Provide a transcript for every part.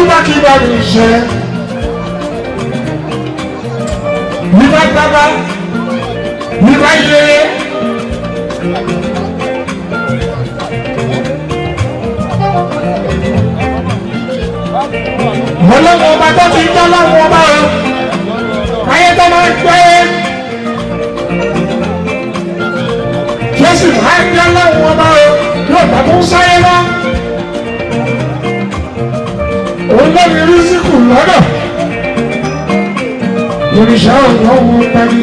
olúwa kí bá mi ṣe nígbà bàbá nígbà yẹ. ọlọ́wọ́ ọba tó ti jọ́ lọ́wọ́ ọba o ayé tó máa ń pẹ́ jésù máa ń jọ́ lọ́wọ́ ọba o yóò bá tó ń sáyé lọ. òun lórí rísíkù lọ́dọ̀ òrìṣà ọlọ́wọ́ pẹ̀lú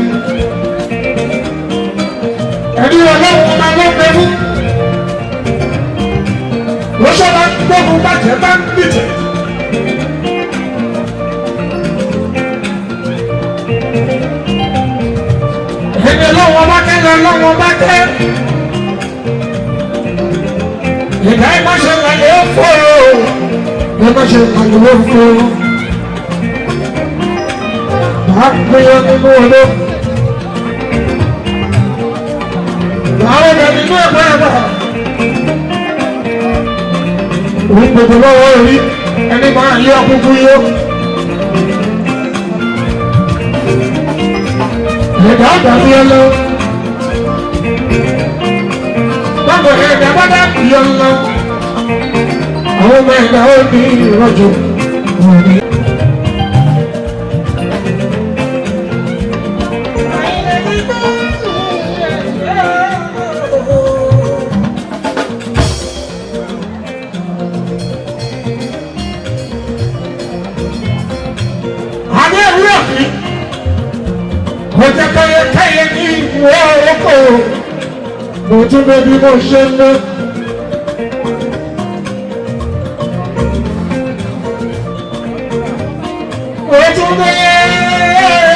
ẹ̀rí ọlọ́wọ́ máa lọ́ pẹ̀lú lọ́sọ̀ bá ń gbógun bàjẹ́ bá ń bìtẹ̀. ẹni ọlọ́wọ́ bá kẹ́ lọ ọlọ́wọ́ bá kẹ́ ìdá ìmáṣe ìlànà ó fòrò ìmáṣe ìlànà ó fòrò bá péye nínú oló àwọn ọmọ nínú ẹgbẹ́ ẹgbẹ́ òun gbogbo lọ́wọ́ orí ẹni máa yọ kúkú yó. ẹ̀dá àgbàdo ọlọ́ báwo ẹ̀dá bá dá bí ọlọ́ àwọn ọmọ ẹ̀dá ó ní ìrọ̀jò òní. adé ìwúrọ̀ kìí mo jẹ́ káyé ní ìwọ ọkọ̀ mo tún bẹ bí mo ṣe ń lé. mo tún bẹ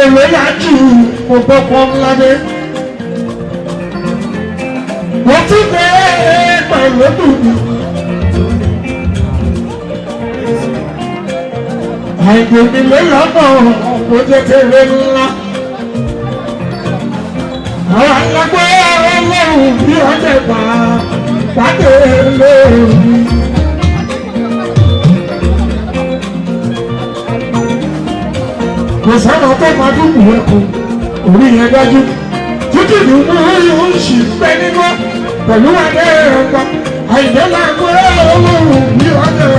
òwe lájú ògbọ́pọ̀ ńlá dé. wọ́n tún bẹ́ẹ̀ pẹ̀lú dùdú. àìgbòmílẹ̀ lọ́nà kò jẹ́ kéré ńlá. àwọn alágbó ọlọ́run bí ọjà bá pàdé lórí. kò sọ́nà tó máa dúkù ẹkùn orí yẹn dájú títí ní orí oṣù pẹ́ nínú pẹ̀lú adé ẹ̀ka àìdẹ́lá ẹgbẹ́ olóòrùn ní ọdẹ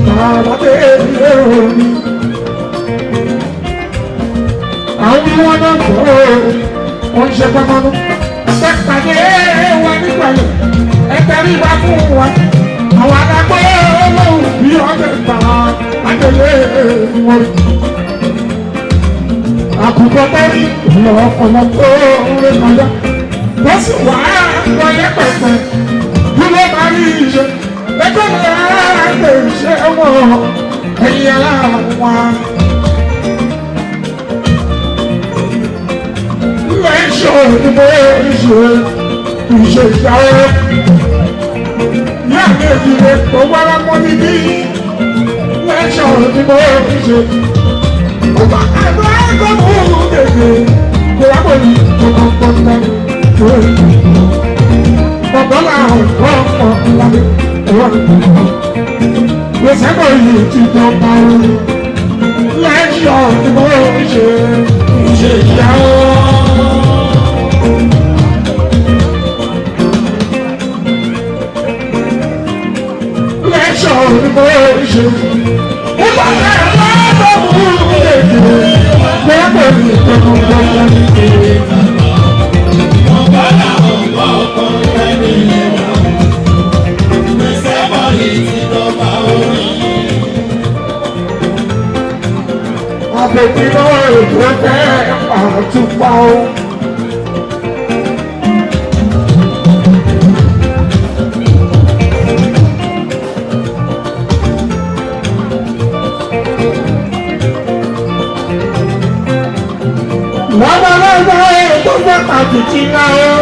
tààbàdé ilé omi. àwọn bí wọ́n náà kọ́ wọ́n ṣe pamọ́nú pẹ́pàdé wa nígbàlẹ̀ ẹgbẹ́rí wa fún wa àwọn alágbé olóòrùn ní ọdẹ tààbàdé wọn. àkùkọ bẹ́rí ọ̀pọ̀lọpọ̀ orí kọjá wọ́n sì wá wọlé pẹ̀pẹ̀ bí ló bá rí iṣẹ́ ẹgbẹ́ mi láàárẹ̀ iṣẹ́ wọn ẹ̀yìn aláwa. lẹ́ṣọ̀ ìdìbò ìṣe ìdáwọ́ yáà méjì rẹ̀ tó wára mọ́ níbí lẹ́ṣọ̀ ìdìbò ìṣe. ọba ẹgbẹ́ ẹgbẹ́ mú gègé kó wá pè ní pọ̀pọ̀pọ̀pọ̀ tó èyí. bàbá làwọn ọ̀pọ̀ ìlànà ẹ̀rọ ìgbìmọ̀ gbèsèkò yìí ti dọ̀gba o lẹ́ṣọ̀ ìdìbò ìṣe ìyàwó. lẹ́ṣọ̀ ìdìbò ìṣe ọba ẹgbẹ́ mú gègé kó wá pè ní pọ̀pọ̀pọ̀pọ̀. Àbẹ̀bí náà ètò ẹ̀fẹ́ àtúpà ó. fìtí ńlá o.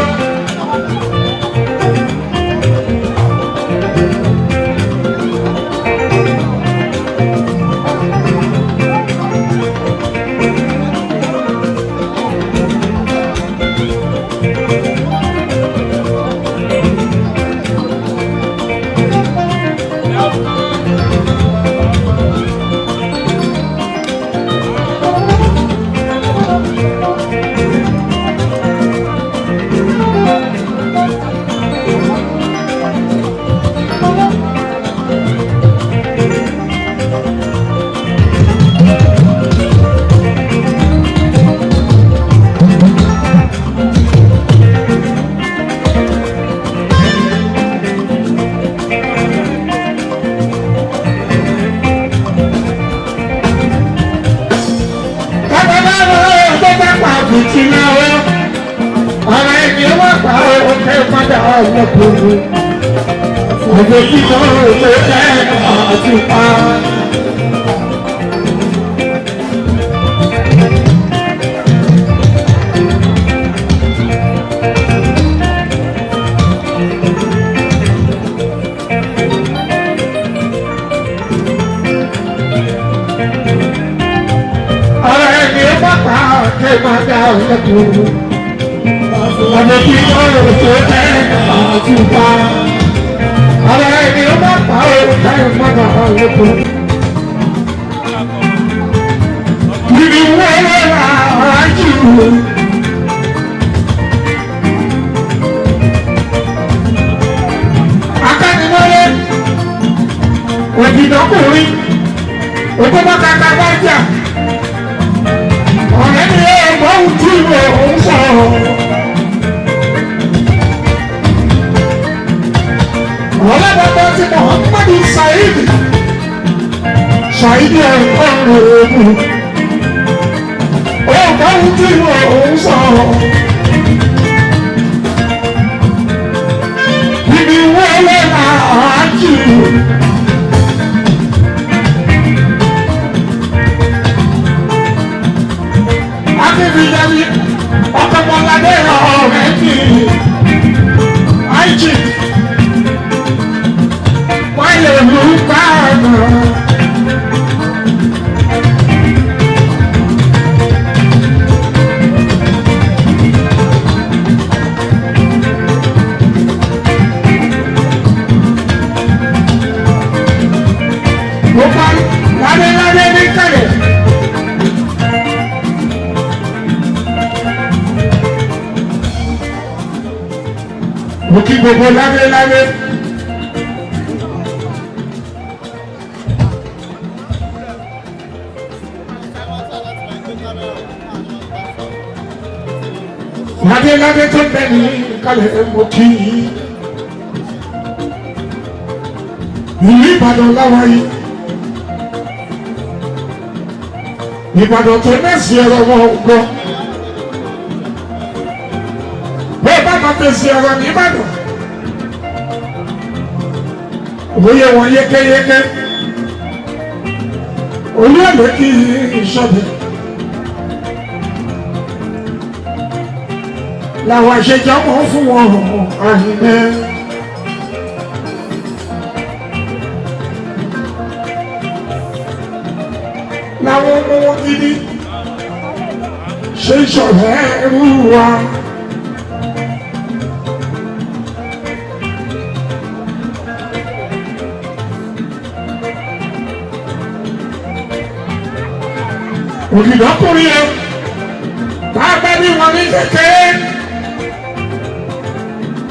Ọjọ́ tí kan tó jẹ́ àtúpa. Ọ̀rọ̀ ẹni ó bá pa ọ̀kẹ́ máa dá ọ̀lẹ́kùn. Ọjọ́ tí kan tó jẹ́ àtúpa. Ọ̀rọ̀ ẹni ó bá pa ọ̀kẹ́ máa dá ọ̀lẹ́kùn. Ìdí wẹ́rẹ́ ra ọ̀rájú. Akánimọ́lé òjìdọ́kùnrin ògbómọ́kàkà bá jà. Ọ̀rẹ́ mi ẹ̀ gbọ́n tí òun sọ̀rọ̀. Ọlọ́dọ̀dọ̀ ti Muhammadu Saidi ẹ̀kọ́ òògùn. Ó gbọ́n tí òun sọ̀rọ̀. Ibi wọlé náà jù. Akébíyẹ́lí ọ̀pọ̀pọ̀ládé ọ̀rẹ́ mi. Àìjì wáyé ló ń bá ọ̀nà. Mo bá ládéládé ní kẹ̀lẹ̀. Mo kí gbogbo ládéládé. Ládéládé tó bẹ̀ ní kálẹ̀ mo kí yìí. Ìlú Ìbàdàn láwa yìí. Ìbàdàn tó mẹ́sì ẹ̀rọ wọn gbọ́. Bẹ́ẹ̀ bá máa fèsì ẹ̀rọ ní Ìbàdàn. Òye wọn yékéyéké. Olú ẹ̀lẹ́ kí ìṣọ̀bẹ̀. Làwọn àṣejọ́ mọ̀ fún wọn àyìnbẹ́. Làwọn ọmọ wọn gidi ṣe ìṣọ̀rẹ́ ẹrú wa. Ògìdọ́kùnrin ẹ̀ bá bá bí wọn ní kékeré.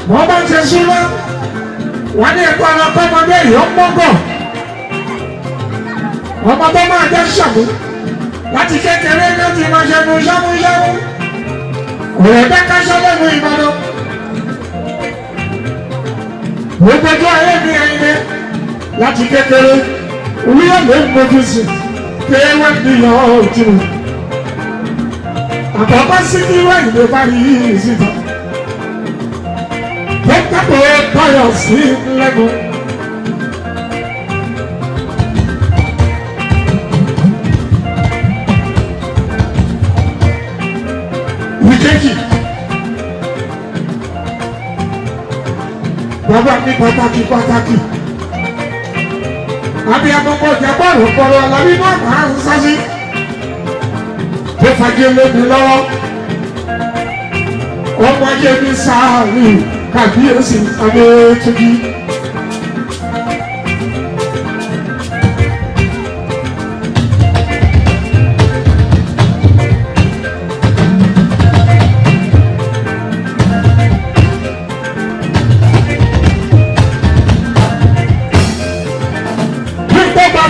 Wọ́n bá ń ṣe súnmọ́, wọ́n ní ẹ̀kọ́ ọlọ́pẹ́mọdé yìí ó pọ́gọ̀. Ọmọ tó máa jẹ́ ṣàmú láti kékeré ló ti máa ṣe nu ṣámúṣámú. Ọ̀rẹ́ dáká sọ́lẹ́nu Ìbàdàn. Gbogbo ọjọ́ ayé mi ẹyin dé láti kékeré. Olúyọ̀ ló ń gbójú sí pé wọ́n ti yọ ojú. Àkọ́kọ́ sí kí wọ́n ìdè bá rí ìsìtàn. Dókítà Báyọ̀ sí lẹ́nu. Ìkejì pàtàkì pàtàkì. Àbí àkọ́kọ́ ìjàpọ̀rọ̀ kọ̀rọ̀ àlàbí náà máa ń sásí. Tó fagé lóbi lọ́wọ́. Ọmọ ayé ní sáàrì kàbíyèsí Adétúnjí.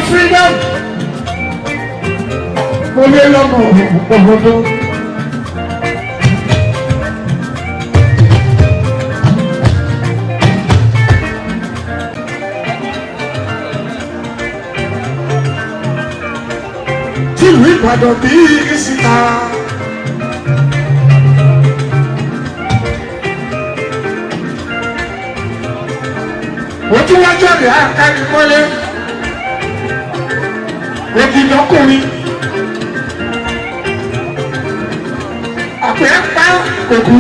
Freedom. Mo lé lọ́mọ ọ̀hún. Tìlú Ìbàdàn bí ìsìta. Ojú wájú ọ̀rẹ́ àkárí mọ́lé. Ògìdì ọkùnrin àpẹ́ pa òkú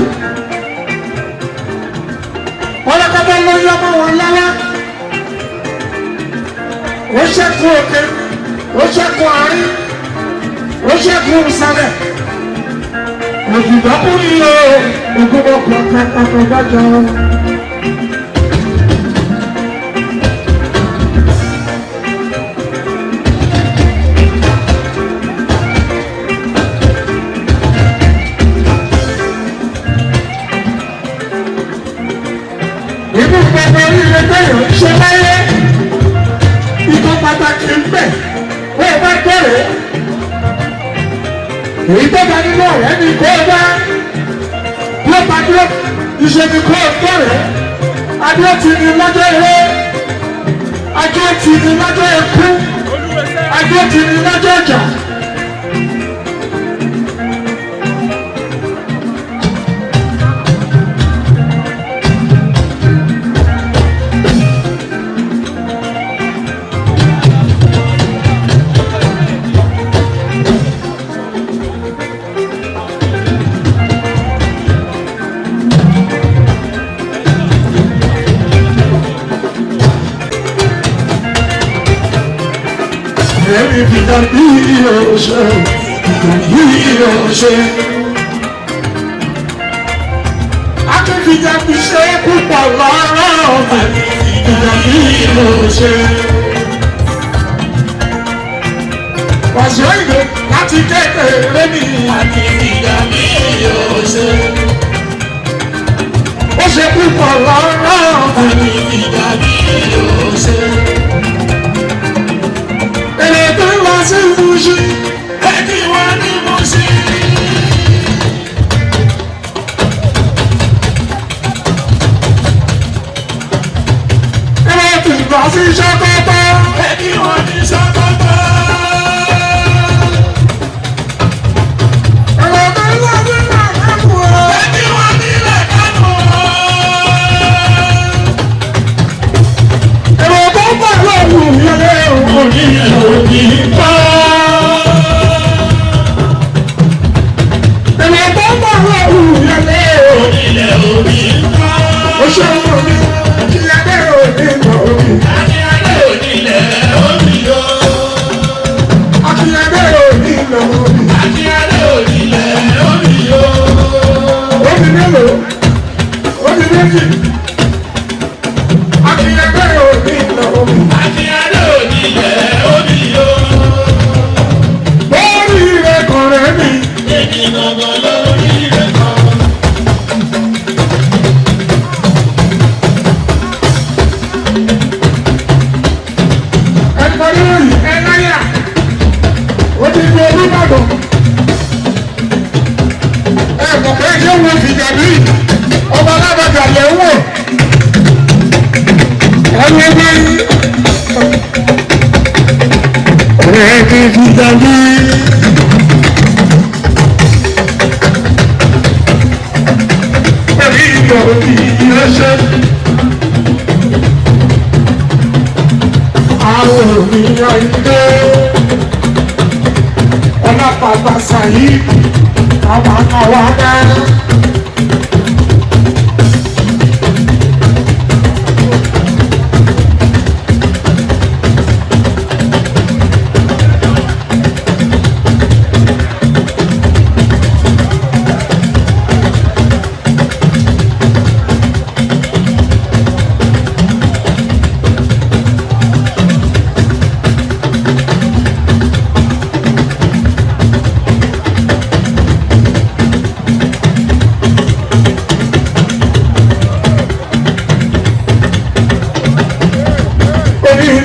wọ́n lọ́kọ́tọ́ lórí ọmọ wọn lọ́wọ́ ó ṣẹ́kù òkè ó ṣẹ́kù àárín ó ṣẹ́kù ìsàlẹ̀ ògìdì ọkùnrin yóò ògùn ọkùnrin kankan bá jọ. Ṣe láyé ikọ̀ pàtàkì ń bẹ̀ wọ́n bá bẹ̀rẹ̀ èyí tó bá nínú ọ̀rẹ́ ní kó bá ló bá dúró iṣẹ́ ní kó bẹ̀rẹ̀ adúró ti ní lọ́jọ́ eré adúró ti ní lọ́jọ́ ẹkú adúró ti ní lọ́jọ́ ọjà. Every vida bioshe, bioshe. Every vida bioshe, pupa lara. Vida bioshe. Wàṣẹ́yìnbó láti kékeré ní. Vida bioshe. Ó ṣe pupa lara. Vida bioshe. Sí Mushi, ẹni wá ní Mushi. Ẹni tí lọ sí Ṣàkótó, ẹni wá ní Ṣàkótó. Ẹni tí lọ sí Lẹ́kànú, ẹni wá ní Lẹ́kànú. Ẹni tó bá lọ́wọ́ yẹlẹ́ òní òní pa.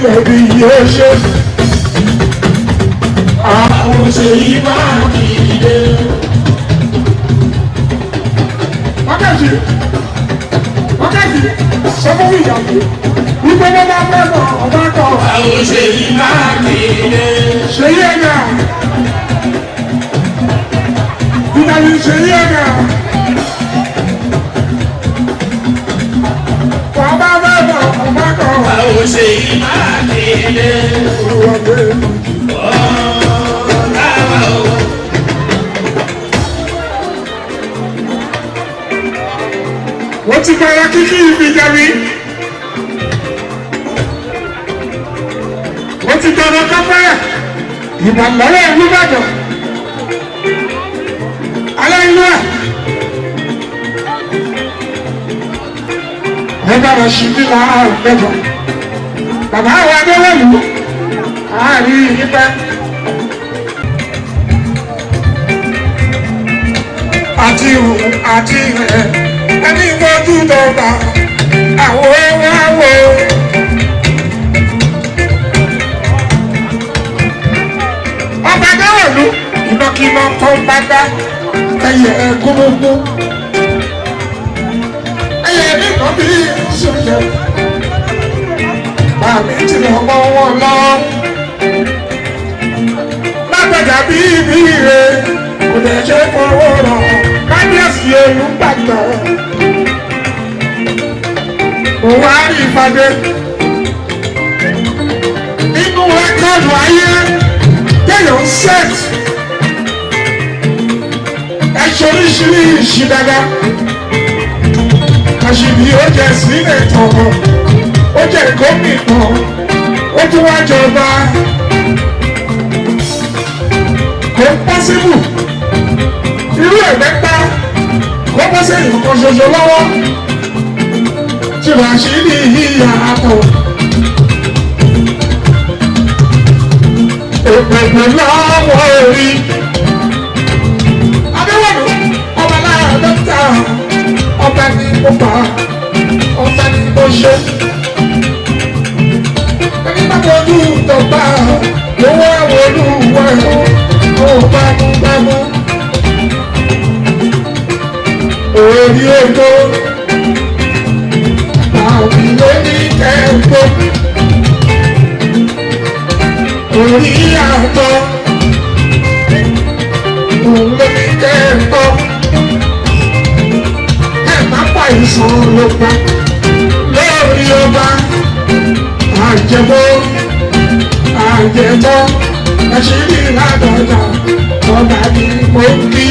ilẹ̀ bí yóò ṣe. Àwọn Ṣèyí Mákindé. Wákàtí sọ fún ìyàwó wípé wọ́n bá fẹ́ lọ ọ̀bá kan. Àwọn Ṣèyí Mákindé. Ṣèyí ẹ̀yà. Ìdàlú Ṣèyí ẹ̀yà. Wọ́n bá fẹ́ lọ ọ̀bá kan. Àwọn Ṣèyí Mákindé. Wọ́n ti bára kíkí ìfìjà mi. Wọ́n ti tọrọ kápẹ́rẹ́ ìbàlọ́rẹ́ ìlú Ìbàdàn. Alẹ́ inú ẹ̀. Wọ́n bára ṣì ní láàárọ̀ mẹ́jọ. Bàbá àwọn adéwọ̀lú àárín ìyípẹ́. Àti ìhùn àti ìrẹ̀. Ẹni fojú dọ̀gba àwọn ẹwàwọ̀. Ọba Adéwọ̀lú ìnákíná tó ń bá dá ẹyẹ ẹgúnmọ́gbó. Ẹyẹ nìkan bí ṣoṣẹ. Bàmí ti lọ mọ wọn lọ. Lágbàdà bí ibi rẹ̀ kò lè ṣe fọwọ́ rọ̀. Kábíyèsí Olúbàdàn. Òun á rí ìpàdé nínú rẹ́kọ̀dù ayé téèyàn set ẹ̀ṣọ́ oríṣiríṣi dáadáa. Àṣìbí ó jẹ sílẹ̀ tọ̀ọ̀, ó jẹ gómìnà, ó tún wá jọba. Kò pọ́sibù irú ẹ̀mẹ́ta kó bọ́ sẹ́yìn kan ṣoṣo lọ́wọ́ tí wàá ṣe ní ìyá àpò. Òpèpè lọ́wọ́ orí. Adéwọ̀lú ọba lára dókítà ọba ní ọba ọba ní oṣù. Ẹni bá tọ́jú ìjọba lówó àwọn olúwa ó gbámúgbámú. Orí oko àwọn lóní kẹ́ńtó. Orí àtọ̀ òun lóní kẹ́ńtó. Ẹ má pa ìsàn ló pa lórí ọba. Àjẹbó àjẹbó àṣírí ládọjà ọba ní mo kí.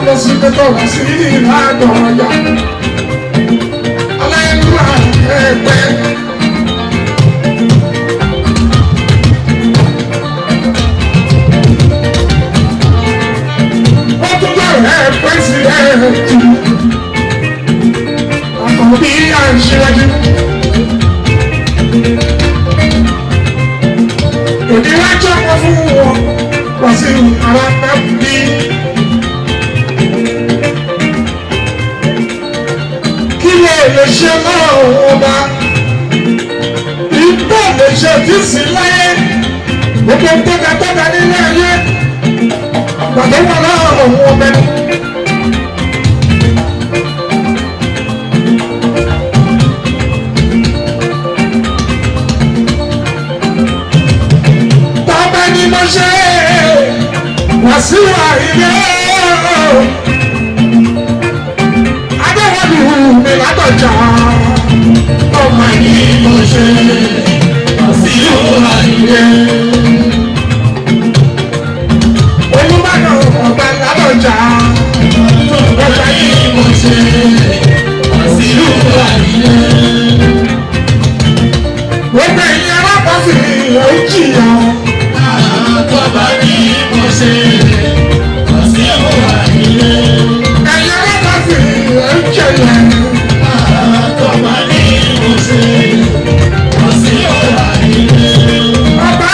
Lọ sí pẹ́tọ́ wá sí ìlànà ọ̀yà aláìlúwà ẹgbẹ́. Wọ́n tún bẹ̀rẹ̀ pẹ́sidẹ̀ntì Àkànbí Aṣíwájú. Èmi wá jọ́pọ̀ fún wọn wá sí ara pẹ́bí. Lè ṣe náà ọba ìgbà lè ṣe tí sí láyé gbogbo tọ́gàtọ́gà nílé ayé gbàtọ́ wà láàrùn ọmọ ẹni. Tọ́pẹ́ ni mo ṣe wá sí wà ilé. Mi látọjà ọmọ ní mo ṣe sí òwà ilé. Olúbàdàn ọba látọjà ọmọ ní mo ṣe sí òwà ilé. Gbogbo ẹ̀yin alábọ̀sí ò jìyà. Ọba ní mo ṣe sí òwà ilé. Ẹ̀yin alábọ̀sí ò jìyà. Ọba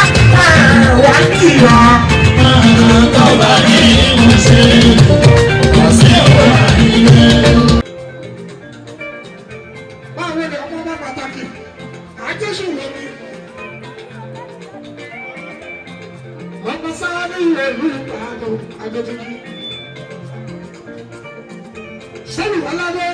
ní ìlú Ìbàdàn Adétúnjì. Sẹ́ni Wọládé.